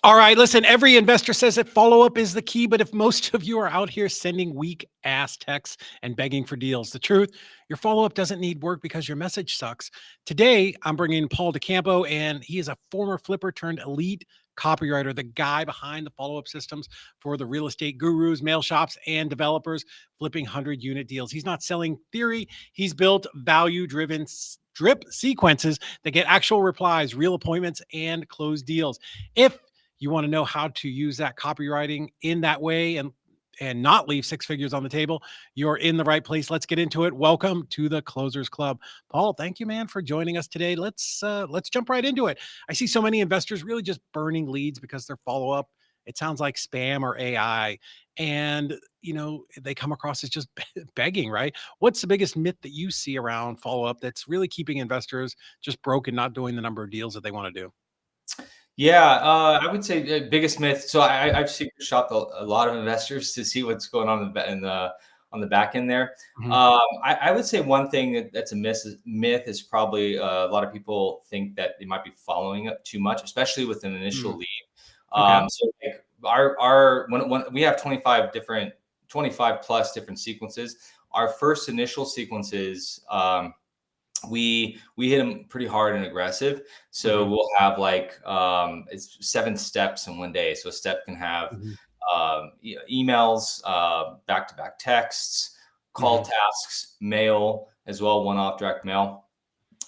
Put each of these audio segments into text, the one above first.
All right, listen, every investor says that follow-up is the key, but if most of you are out here sending weak ass texts and begging for deals, the truth, your follow-up doesn't need work because your message sucks. Today, I'm bringing Paul Do Campo, and he is a former flipper turned elite copywriter, the guy behind the follow-up systems for the real estate gurus, mail shops, and developers flipping 100-unit deals. He's not selling theory. He's built value-driven drip sequences that get actual replies, real appointments, and closed deals. If you want to know how to use that copywriting in that way and not leave six figures on the table, you're in the right place. Let's get into it. Welcome to the Closers Club. Paul, thank you, man, for joining us today. Let's jump right into it. I see so many investors really just burning leads because their follow-up, it sounds like spam or AI. And, they come across as just begging, right? What's the biggest myth that you see around follow-up that's really keeping investors just broke and not doing the number of deals that they want to do? Yeah, I would say the biggest myth. So I've secret shopped a lot of investors to see what's going on on the back end there. Mhm. I would say one thing that's a myth is probably a lot of people think that they might be following up too much, especially with an initial lead. Okay. So like when we have 25 plus different sequences, our first initial sequences, we hit them pretty hard and aggressive. So Mhm. we'll have like it's 7 steps in one day. So a step can have Mhm. emails, back-to-back texts, call Mhm. tasks, mail as well, one-off direct mail.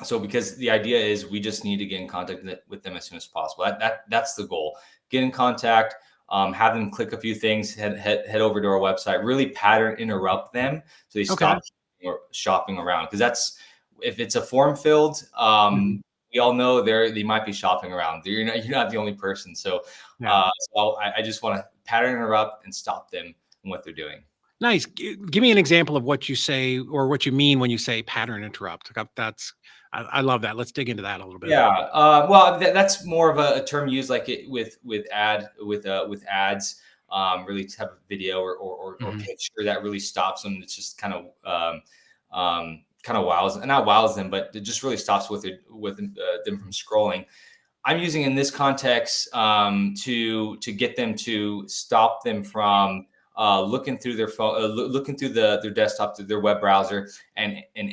So because the idea is we just need to get in contact with them as soon as possible. That's the goal. Get in contact, have them click a few things, head over to our website, really pattern interrupt them so they Okay. stop shopping around. Because that's if it's a form filled, Mhm. we all know they might be shopping around. You're not the only person. So, Yeah. I just want to pattern interrupt and stop them in what they're doing. Nice. Give me an example of what you say or what you mean when you say pattern interrupt. I love that. Let's dig into that a little bit. Yeah, well, that's more of a term used like it with ads. Really have a video or Mhm. picture that really stops them. It's just kind of wows, and not wows them, but it just really stops them from scrolling. I'm using in this context to get them to stop them from looking through their phone, looking through their desktop, through their web browser, and and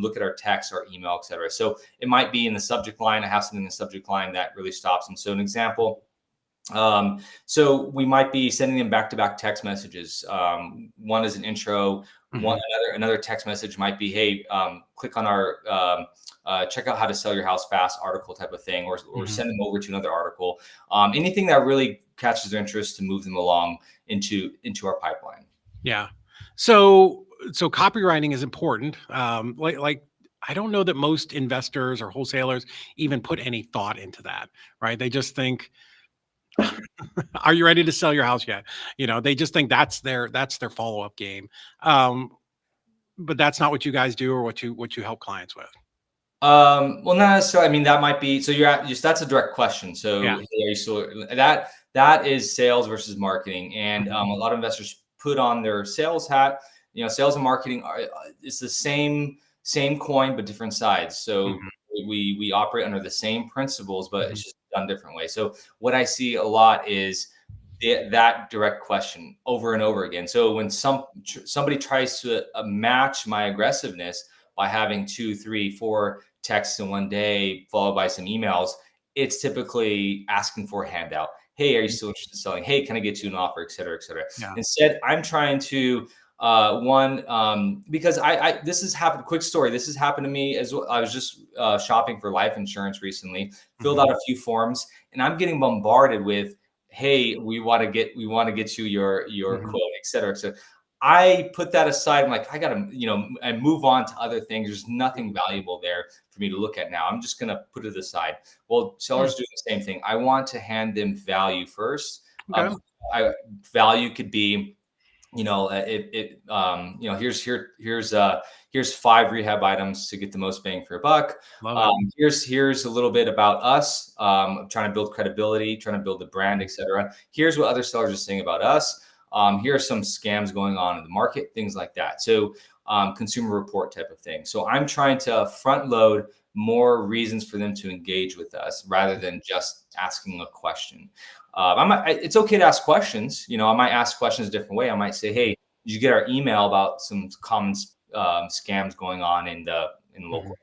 look at our text, our email, etc. So it might be in the subject line. I have something in the subject line that really stops them. So an example. So we might be sending them back-to-back text messages. One is an intro. Mhm. Another text message might be, "Hey, click on our check out how to sell your house fast" article type of thing, or Mhm. send them over to another article. Anything that really catches their interest to move them along into our pipeline. Yeah. So copywriting is important. Like I don't know that most investors or wholesalers even put any thought into that, right? They just think, "Are you ready to sell your house yet?" They just think that's their follow-up game. Um, but that's not what you guys do or what you help clients with. Well, not necessarily. I mean, that might be. So that's a direct question. So Yeah. hey, are you still that is sales versus marketing, and Mhm. a lot of investors put on their sales hat. Sales and marketing are it's the same coin but different sides. So Mhm. we operate under the same principles, but Mhm. it's just done different ways. So what I see a lot is that direct question over and over again. So when somebody tries to match my aggressiveness by having 2, 3, 4 texts in one day, followed by some emails, it's typically asking for a handout. Hey, are you still interested in selling? Hey, can I get you an offer, et cetera, et cetera. Yeah. Instead, I'm trying to because this has happened. Quick story. This has happened to me as well. I was just shopping for life insurance recently, filled Mhm. out a few forms, and I'm getting bombarded with hey, we want to get you your Mhm. quote, et cetera. So I put that aside. I'm like, I gotta, and move on to other things. There's nothing valuable there for me to look at now. I'm just gonna put it aside. Well, sellers do the same thing. I want to hand them value first. Okay. Value could be, here's 5 rehab items to get the most bang for your buck. Love it. Here's a little bit about us. Trying to build credibility, trying to build the brand, etc. Here's what other sellers are saying about us. Here are some scams going on in the market, things like that. So consumer report type of thing. So I'm trying to front load more reasons for them to engage with us rather than just asking a question. It's okay to ask questions. I might ask questions a different way. I might say, "Hey, did you get our email about some common scams going on in the Mhm. local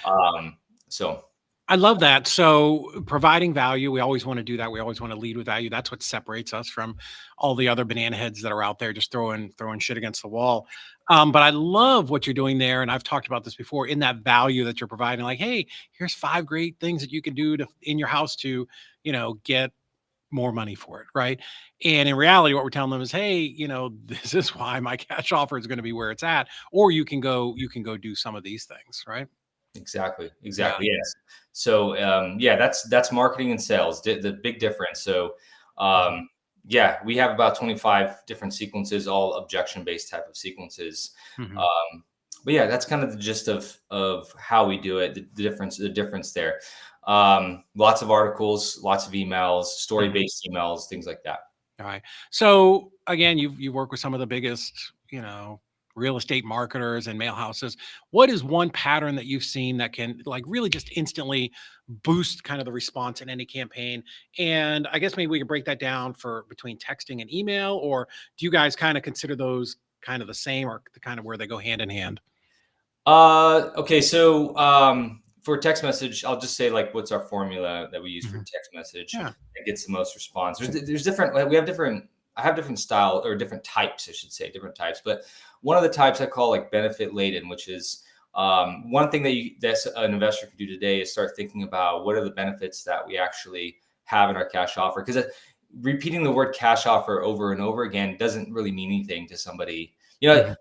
area?" So I love that. So providing value, we always want to do that. We always want to lead with value. That's what separates us from all the other banana heads that are out there just throwing shit against the wall. But I love what you're doing there, and I've talked about this before. In that value that you're providing, like, hey, here's 5 great things that you can do in your house to, get more money for it, right? And in reality, what we're telling them is, hey, this is why my cash offer is going to be where it's at, or you can go do some of these things, right? exactly, Yeah. yes. So yeah, that's marketing and sales. The big difference. So Mhm. yeah, we have about 25 different sequences, all objection based type of sequences. Mhm. But yeah, that's kind of the gist of how we do it. The difference there. Lots of articles, lots of emails, story Mhm. based emails, things like that. All right. So again, you work with some of the biggest, real estate marketers and mail houses. What is one pattern that you've seen that can like really just instantly boost kind of the response in any campaign? And I guess maybe we could break that down for between texting and email, or do you guys kind of consider those kind of the same or the kind of where they go hand in hand? Okay, so for text message, I'll just say like what's our formula that we use for Mhm. text message Yeah. that gets the most response. There's different like, we have different I have different style or different types, I should say, different types. But one of the types I call like benefit laden, which is one thing that's an investor can do today is start thinking about what are the benefits that we actually have in our cash offer. Because repeating the word cash offer over and over again doesn't really mean anything to somebody. Mhm.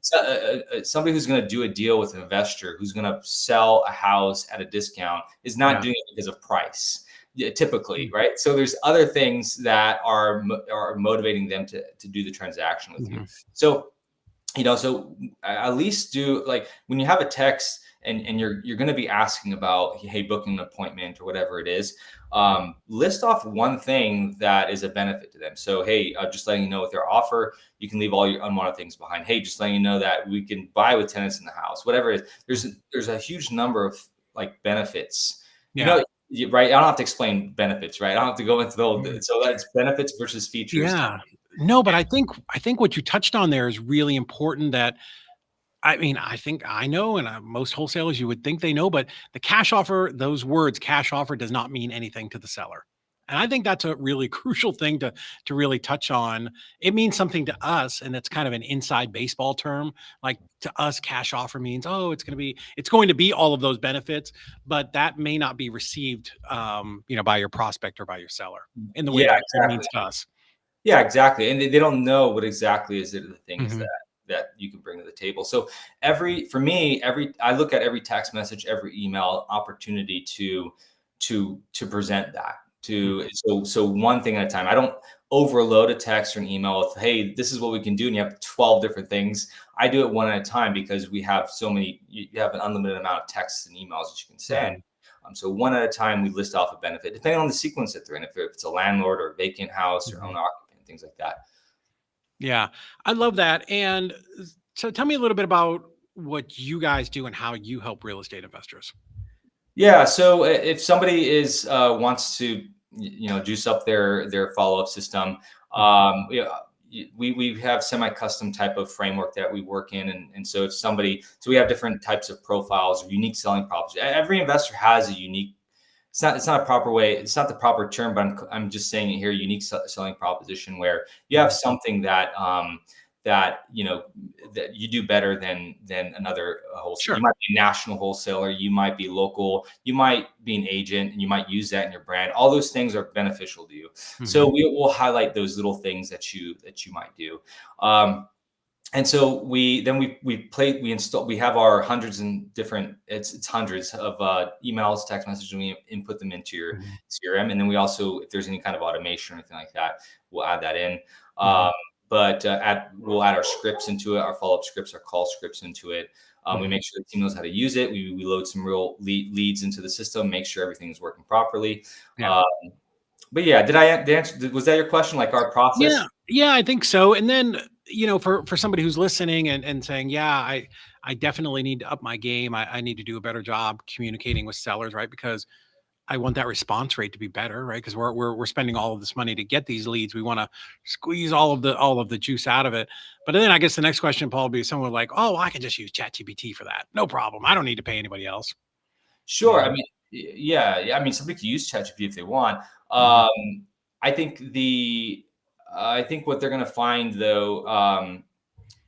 Somebody who's going to do a deal with an investor who's going to sell a house at a discount is not Yeah. doing it because of price, yeah, typically, Mm. right? So there's other things that are motivating them to do the transaction with you. Mhm. So so at least do like when you have a text and you're going to be asking about, hey, booking an appointment or whatever it is, list off one thing that is a benefit to them. So hey, just letting you know with their offer you can leave all your unwanted things behind. Hey, just letting you know that we can buy with tenants in the house, whatever it is. There's a huge number of like benefits, Yeah. right? I don't have to explain benefits, right? I don't have to go into Mm. so that's benefits versus features. Yeah. No, but I think what you touched on there is really important that I mean, I think I know, and most wholesalers you would think they know, but the cash offer, those words, cash offer, does not mean anything to the seller. And I think that's a really crucial thing to really touch on. It means something to us, and it's kind of an inside baseball term. Like to us, cash offer means, oh, it's going to be all of those benefits, but that may not be received, by your prospect or by your seller in the way Yeah, that it exactly. means to us. Yeah, exactly, and they don't know what exactly is it the things Mhm. that you can bring to the table. So for me, I look at every text message, every email opportunity to present that Mhm. so one thing at a time. I don't overload a text or an email with, hey, this is what we can do, and you have 12 different things. I do it one at a time because we have so many. You have an unlimited amount of texts and emails that you can send. Mhm. So one at a time, we list off a benefit depending on the sequence that they're in. If it's a landlord or a vacant house or Mhm. owner occupant, things like that. Yeah, I love that. And so tell me a little bit about what you guys do and how you help real estate investors. Yeah. So if somebody wants to juice up their follow up system, Mhm. we have semi custom type of framework that we work in, and so if somebody so we have different types of profiles or unique selling propositions. Every investor has a unique. It's not a proper way. It's not the proper term, but I'm just saying it here. Unique selling proposition where you have Mhm. something that that, you know, that you do better than another wholesaler. Sure. You might be a national wholesaler, you might be local, you might be an agent, and you might use that in your brand. All those things are beneficial to you. So we will highlight those little things that you might do. And so we have our hundreds and different, it's hundreds of emails, text messages, and we input them into your CRM. And then we also, if there's any kind of automation or anything like that, we'll add that in. But we'll add our scripts into it, our follow-up scripts, our call scripts into it. We make sure the team knows how to use it. We load some real leads into the system, make sure everything's working properly. Yeah. But yeah, did I answer? Was that your question? Like our process? Yeah, I think so. And then, you know, for somebody who's listening and saying, yeah, I definitely need to up my game. I need to do a better job communicating with sellers, right? Because I want that response rate to be better, right? Because we're spending all of this money to get these leads. We want to squeeze all of the juice out of it. But then I guess the next question, Paul, would be someone like, oh, I can just use ChatGPT for that. No problem. I don't need to pay anybody else. Sure. Yeah. I mean, yeah. I mean, somebody can use ChatGPT if they want. I think what they're going to find though,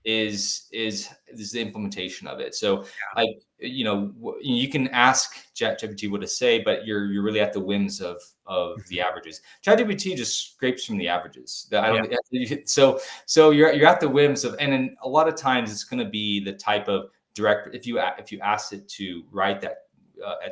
is the implementation of it. So like, you know, you can ask ChatGPT what to say, but you're really at the whims of the averages. ChatGPT just scrapes from the averages. So you're at the whims of, and then a lot of times it's going to be the type of direct, if you ask it to write that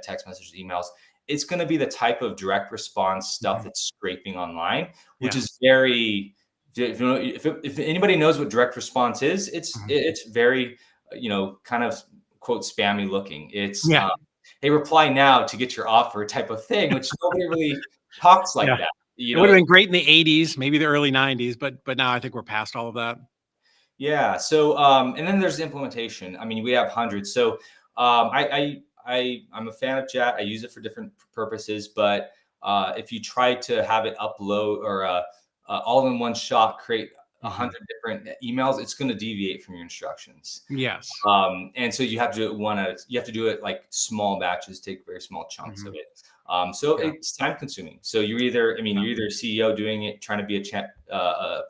text messages, emails, it's going to be the type of direct response stuff that's scraping online, which is very, if anybody knows what direct response is, it's very, you know, kind of quote spammy looking. It's hey, reply now to get your offer type of thing, which nobody really talks like that. It would have been great in the 80s, maybe the early 90s, but now I think we're past all of that. Yeah. So and then there's the implementation. I mean, we have hundreds. So I'm a fan of chat. I use it for different purposes, but if you try to have it upload or all in one shot, create 100 different emails, it's going to deviate from your instructions. Yes. And so you have to do it you have to do it like small batches, take very small chunks of it. So it's time consuming. So you're either a CEO doing it, trying to be a chat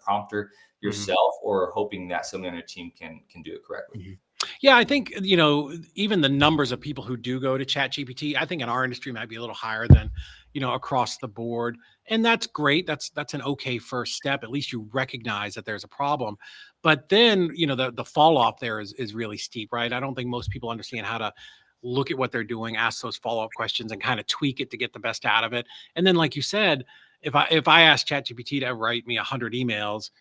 prompter yourself, or hoping that somebody on your team can do it correctly. Yeah, I think, you know, even the numbers of people who do go to ChatGPT, I think in our industry might be a little higher than, you know, across the board. And that's great. That's an okay first step. At least you recognize that there's a problem. But then, you know, the fall off there is really steep, right? I don't think most people understand how to look at what they're doing, ask those follow-up questions, and kind of tweak it to get the best out of it. And then, like you said, if I ask ChatGPT to write me 100 emails,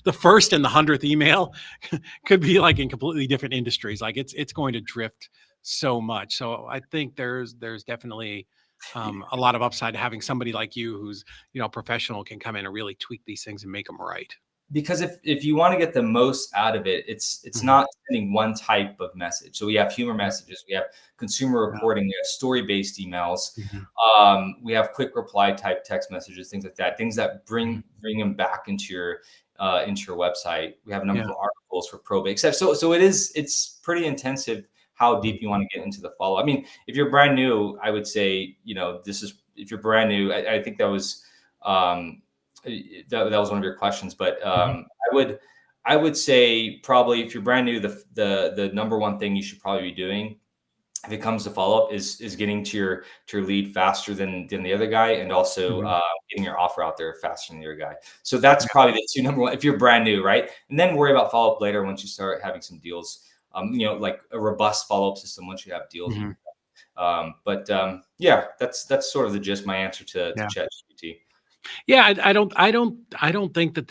the first and the 100th email could be like in completely different industries. Like it's going to drift so much. So I think there's definitely a lot of upside to having somebody like you who's, you know, professional, can come in and really tweak these things and make them right. Because if you want to get the most out of it, it's not sending one type of message. So we have humor messages, we have consumer reporting, we have story-based emails, we have quick reply type text messages, things like that, things that bring them back into your website. We have a number of articles for probate, except so it's pretty intensive how deep you want to get into the follow. I mean, if you're brand new, I would say, you know, if you're brand new, I think that was that was one of your questions, but I would say probably if you're brand new, the number one thing you should probably be doing if it comes to follow up is getting to your lead faster than the other guy, and also getting your offer out there faster than the other guy. So that's probably the two number one if you're brand new, right? And then worry about follow up later once you start having some deals. You know, like a robust follow up system once you have deals. Yeah, that's sort of the gist. My answer to ChatGPT. Yeah, I don't think that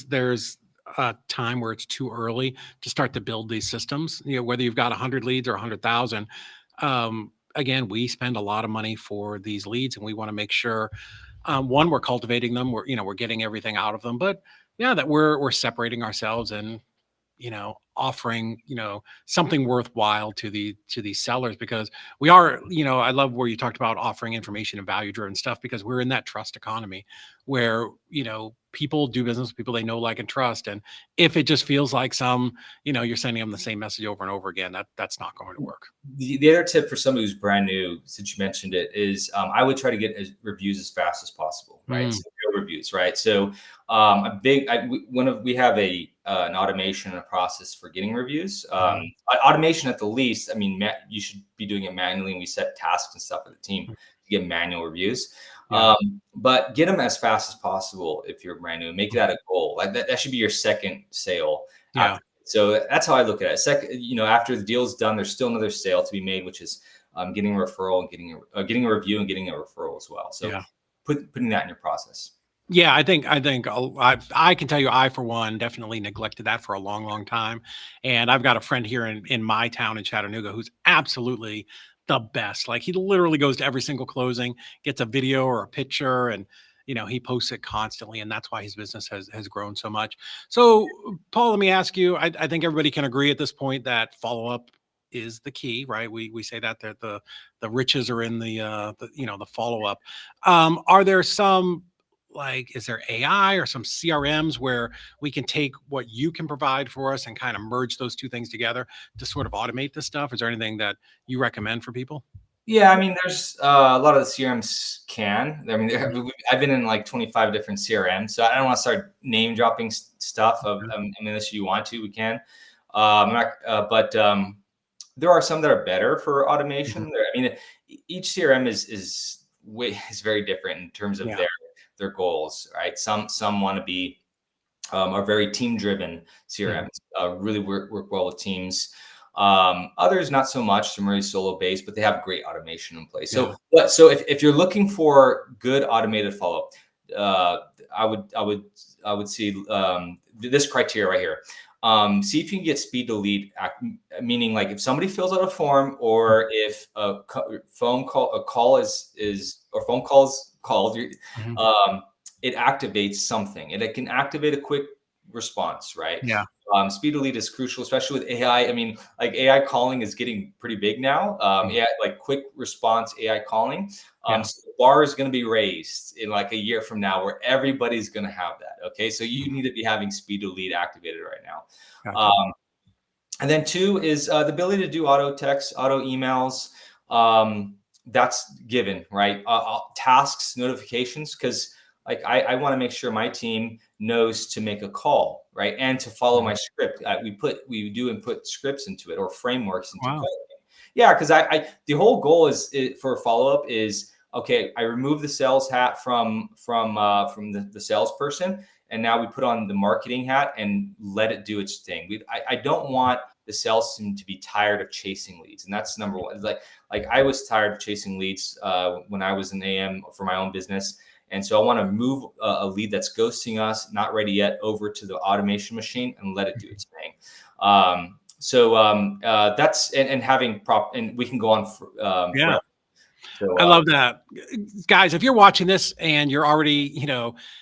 there's a time where it's too early to start to build these systems. You know, whether you've got 100 leads or 100,000. Again, we spend a lot of money for these leads, and we want to make sure, one, we're cultivating them, we're getting everything out of them, but that we're separating ourselves and, you know, offering, you know, something worthwhile to these sellers, because we are, you know, I love where you talked about offering information and value driven stuff, because we're in that trust economy where, you know, people do business with people they know, like, and trust. And if it just feels like you're sending them the same message over and over again, that's not going to work. The other tip for somebody who's brand new, since you mentioned it, is I would try to get reviews as fast as possible, right? So the reviews, right? So we have an automation and a process for getting reviews. Automation at the least. I mean, you should be doing it manually, and we set tasks and stuff for the team to get manual reviews. Yeah. But get them as fast as possible if you're brand new. Make that a goal. Like that should be your second sale. Yeah. So that's how I look at it. Second, after the deal's done, there's still another sale to be made, which is getting a referral and getting a review and getting a referral as well. So Yeah. putting that in your process. Yeah, I can tell you, I, for one, definitely neglected that for a long, long time. And I've got a friend here in my town in Chattanooga who's absolutely the best. Like, he literally goes to every single closing, gets a video or a picture, and he posts it constantly, and that's why his business has grown so much. So, Paul, let me ask you. I think everybody can agree at this point that follow up is the key, right? We say that the riches are in the follow up. Are there some, like, is there AI or some CRMs where we can take what you can provide for us and kind of merge those two things together to sort of automate this stuff? Is there anything that you recommend for people? Yeah, I mean, there's a lot of the CRMs can. I mean, I've been in like 25 different CRMs, so I don't want to start name dropping stuff. I mean, unless you want to, we can. But there are some that are better for automation. I mean, each CRM is very different in terms of Yeah. their goals, right? Some want to be are very team driven CRMs, really work well with teams. Others not so much, some really solo based, but they have great automation in place. Yeah. So if you're looking for good automated follow up, I would see this criteria right here. See if you can get speed to lead, meaning like if somebody fills out a form, or if a phone call is called, Mhm. it activates something, and it can activate a quick response, right? Yeah. Speed to lead is crucial, especially with AI. I mean, like, AI calling is getting pretty big now. AI, like quick response AI calling. Yeah. So the bar is going to be raised in like a year from now, where everybody's going to have that. Okay, so you need to be having speed to lead activated right now. Gotcha. And then two is the ability to do auto text, auto emails. That's given, right? Tasks, notifications, because like I want to make sure my team knows to make a call, right, and to follow my script. We do input scripts into it, or frameworks into Wow. code. Yeah, because the whole goal for follow up is, okay, I remove the sales hat from the salesperson, and now we put on the marketing hat and let it do its thing. I don't want the sales team to be tired of chasing leads, and that's number one. Like I was tired of chasing leads when I was in AM for my own business. And so I want to move a lead that's ghosting us, not ready yet, over to the automation machine and let it do its thing. That's and having and we can go on Yeah. forever. So I love that. Guys, if you're watching this and you're already,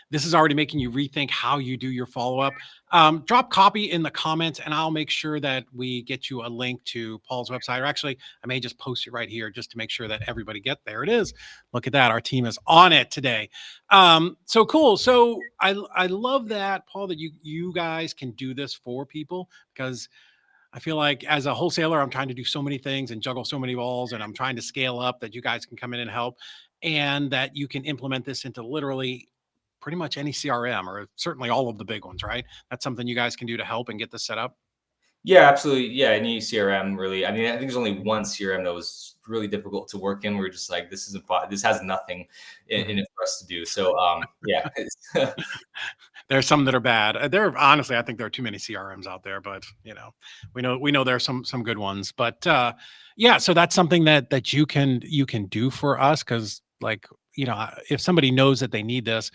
this is already making you rethink how you do your follow-up, drop copy in the comments and I'll make sure that we get you a link to Paul's website. Or actually, I may just post it right here just to make sure that everybody there it is. Look at that. Our team is on it today. So cool. So I love that, Paul, that you guys can do this for people, because I feel like as a wholesaler, I'm trying to do so many things and juggle so many balls, and I'm trying to scale up, that you guys can come in and help, and that you can implement this into literally pretty much any CRM, or certainly all of the big ones, right? That's something you guys can do to help and get this set up. yeah, absolutely. Yeah, any CRM really. I mean, I think there's only one CRM that was really difficult to work in. We're just like, this has nothing in it for us to do. So yeah. There's some that are bad. There, honestly, I think there are too many CRMs out there, but we know there are some good ones. But yeah, so that's something that you can do for us, because, like, if somebody knows that they need this,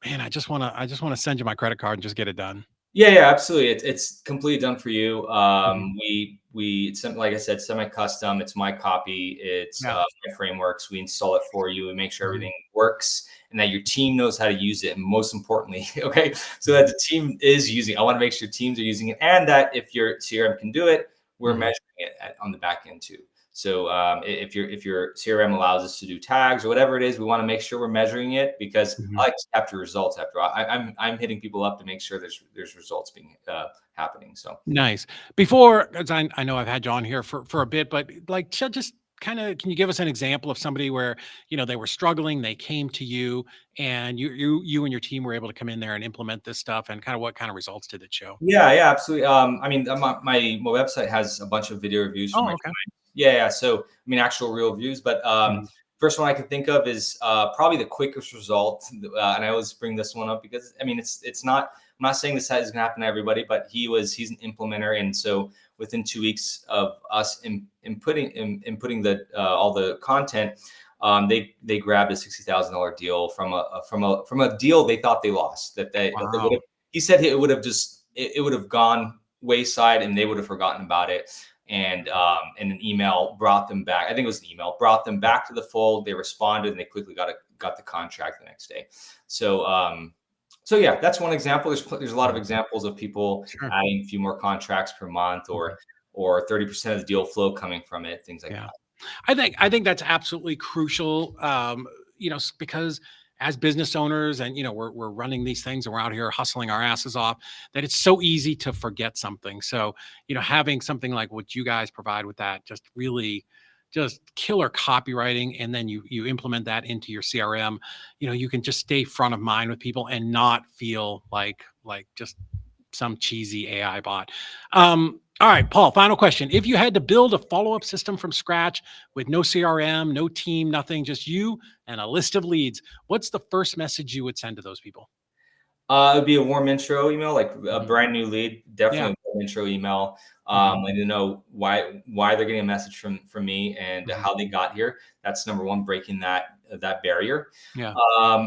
man, I just wanna send you my credit card and just get it done. Yeah, absolutely. It's completely done for you. Mhm. It's like I said, semi-custom. It's my copy. It's Yeah. my frameworks. We install it for you and make sure Mhm. everything works, and that your team knows how to use it. And most importantly, okay, so that the team is using. I want to make sure teams are using it, and that if your CRM can do it, we're Mhm. measuring it on the back end too. So if your CRM allows us to do tags or whatever it is, we want to make sure we're measuring it, because I Mhm. like to capture results. After all, I'm hitting people up to make sure there's results being happening. So Nice. Before, 'cause I know I've had you on here for a bit, but like, just can you give us an example of somebody where, they were struggling, they came to you, and you and your team were able to come in there and implement this stuff, and kind of what kind of results did it show? Yeah, absolutely. I mean, my website has a bunch of video reviews from Oh, my okay. clients. Yeah. So, I mean, actual real reviews, but Mhm. first one I can think of is probably the quickest result. And I always bring this one up because, I mean, it's not, I'm not saying this is going to happen to everybody, but he's an implementer. And so within 2 weeks of us inputting the all the content, they grabbed a $60,000 deal from a deal they thought they lost, that they would Wow. have. He said it would have gone wayside and they would have forgotten about it. And an email brought them back. I think it was an email brought them back to the fold. They responded and they quickly got the contract the next day. So yeah, that's one example. There's a lot of examples of people Sure. adding a few more contracts per month, or 30% of the deal flow coming from it, things like Yeah. that. I think that's absolutely crucial. Because as business owners, and we're running these things, and we're out here hustling our asses off, that it's so easy to forget something. So, having something like what you guys provide with that, just really just killer copywriting, and then you implement that into your CRM, you can just stay front of mind with people and not feel like just some cheesy AI bot. All right, Paul, final question. If you had to build a follow-up system from scratch with no CRM, no team, nothing, just you and a list of leads, what's the first message you would send to those people? It would be a warm intro email, like a Mhm. brand new lead. Yeah. Definitely a warm intro email. Mhm. And to know why they're getting a message from me and Mhm. how they got here. That's number one, breaking that barrier. Yeah.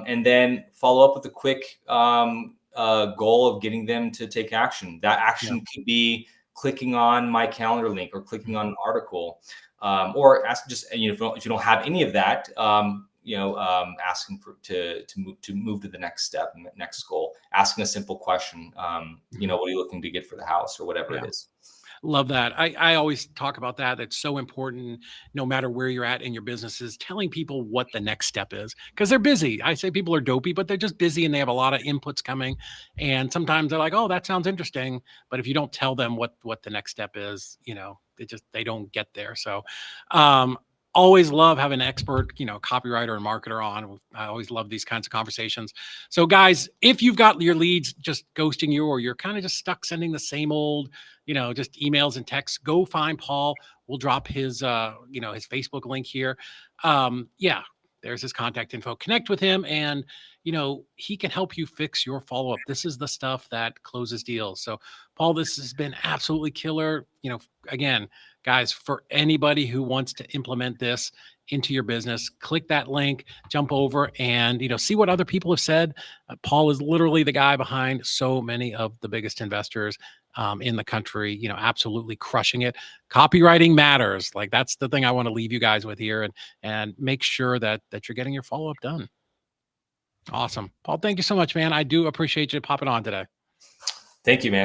And then follow up with a quick goal of getting them to take action. That Yeah. action could be clicking on my calendar link or clicking Mhm. on an article, or ask just if you don't have any of that. Asking to move to the next step and the next goal, asking a simple question. Mhm. What are you looking to get for the house or whatever it Yeah. is? Love that. I always talk about that. That's so important, no matter where you're at in your businesses, telling people what the next step is, because they're busy. I say people are dopey, but they're just busy and they have a lot of inputs coming. And sometimes they're like, oh, that sounds interesting. But if you don't tell them what the next step is, they don't get there. So um always love having an expert, copywriter and marketer on. I always love these kinds of conversations. So guys, if you've got your leads just ghosting you, or you're kind of just stuck sending the same old, just emails and texts, go find Paul. We'll drop his his Facebook link here. Yeah, there's his contact info. Connect with him, and he can help you fix your follow-up. This is the stuff that closes deals. So Paul, this has been absolutely killer. Again, guys, for anybody who wants to implement this into your business, click that link, jump over, and see what other people have said. Paul is literally the guy behind so many of the biggest investors in the country, absolutely crushing it. Copywriting matters. Like, that's the thing I want to leave you guys with here, and make sure that you're getting your follow-up done. Awesome. Paul, thank you so much, man. I do appreciate you popping on today. Thank you, man.